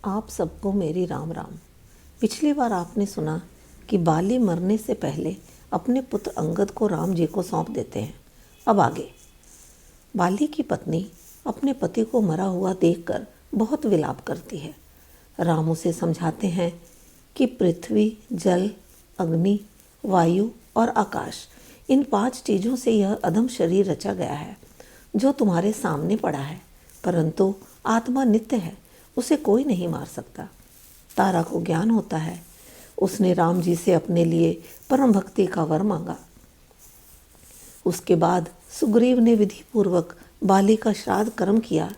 आप सबको मेरी राम राम। पिछली बार आपने सुना कि बाली मरने से पहले अपने पुत्र अंगद को राम जी को सौंप देते हैं। अब आगे। बाली की पत्नी अपने पति को मरा हुआ देखकर बहुत विलाप करती है। राम उसे समझाते हैं कि पृथ्वी, जल, अग्नि, वायु और आकाश, इन 5 चीज़ों से यह अधम शरीर रचा गया है जो तुम्हारे सामने पड़ा है, परंतु आत्मा नित्य है, उसे कोई नहीं मार सकता। तारा को ज्ञान होता है। उसने राम जी से अपने लिए परम भक्ति का वर मांगा। उसके बाद सुग्रीव ने विधि पूर्वक बाली का श्राद्ध कर्म किया।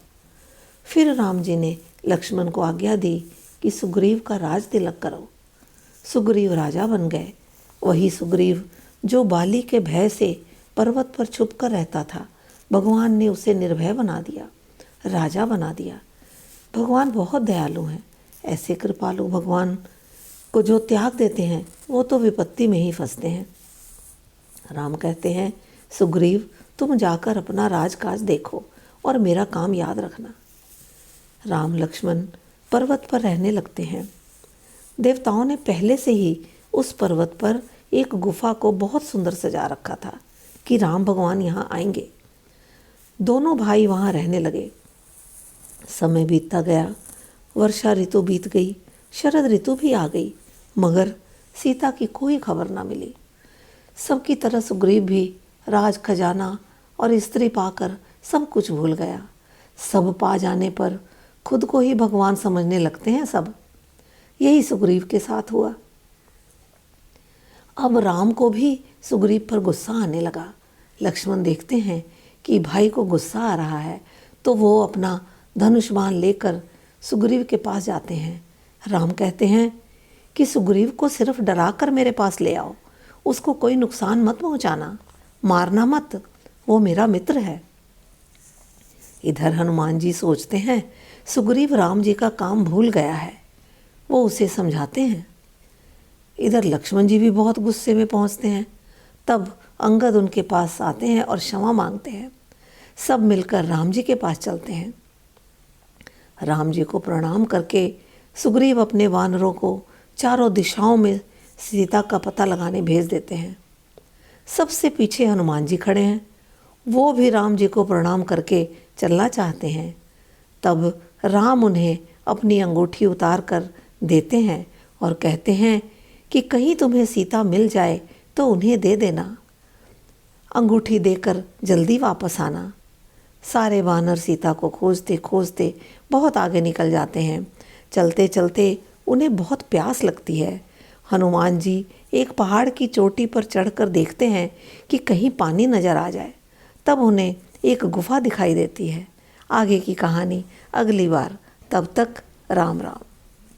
फिर राम जी ने लक्ष्मण को आज्ञा दी कि सुग्रीव का राज तिलक करो। सुग्रीव राजा बन गए। वही सुग्रीव जो बाली के भय से पर्वत पर छुपकर रहता था, भगवान ने उसे निर्भय बना दिया, राजा बना दिया। भगवान बहुत दयालु हैं। ऐसे कृपालु भगवान को जो त्याग देते हैं वो तो विपत्ति में ही फंसते हैं। राम कहते हैं, सुग्रीव तुम जाकर अपना राजकाज देखो और मेरा काम याद रखना। राम लक्ष्मण पर्वत पर रहने लगते हैं। देवताओं ने पहले से ही उस पर्वत पर एक गुफा को बहुत सुंदर सजा रखा था कि राम भगवान यहाँ आएंगे। दोनों भाई वहाँ रहने लगे। समय बीतता गया। वर्षा ऋतु बीत गई, शरद ऋतु भी आ गई, मगर सीता की कोई खबर ना मिली। सबकी तरह सुग्रीव भी राज खजाना और स्त्री पाकर सब कुछ भूल गया। सब पा जाने पर खुद को ही भगवान समझने लगते हैं सब। यही सुग्रीव के साथ हुआ। अब राम को भी सुग्रीव पर गुस्सा आने लगा। लक्ष्मण देखते हैं कि भाई को गुस्सा आ रहा है तो वो अपना धनुष बाण लेकर सुग्रीव के पास जाते हैं। राम कहते हैं कि सुग्रीव को सिर्फ डरा कर मेरे पास ले आओ, उसको कोई नुकसान मत पहुंचाना, मारना मत, वो मेरा मित्र है। इधर हनुमान जी सोचते हैं सुग्रीव राम जी का काम भूल गया है, वो उसे समझाते हैं। इधर लक्ष्मण जी भी बहुत गुस्से में पहुंचते हैं। तब अंगद उनके पास आते हैं और क्षमा मांगते हैं। सब मिलकर राम जी के पास चलते हैं। राम जी को प्रणाम करके सुग्रीव अपने वानरों को चारों दिशाओं में सीता का पता लगाने भेज देते हैं। सबसे पीछे हनुमान जी खड़े हैं। वो भी राम जी को प्रणाम करके चलना चाहते हैं। तब राम उन्हें अपनी अंगूठी उतार कर देते हैं और कहते हैं कि कहीं तुम्हें सीता मिल जाए तो उन्हें दे देना, अंगूठी देकर जल्दी वापस आना। सारे वानर सीता को खोजते खोजते बहुत आगे निकल जाते हैं। चलते चलते उन्हें बहुत प्यास लगती है। हनुमान जी एक पहाड़ की चोटी पर चढ़कर देखते हैं कि कहीं पानी नजर आ जाए। तब उन्हें एक गुफा दिखाई देती है। आगे की कहानी अगली बार। तब तक राम राम।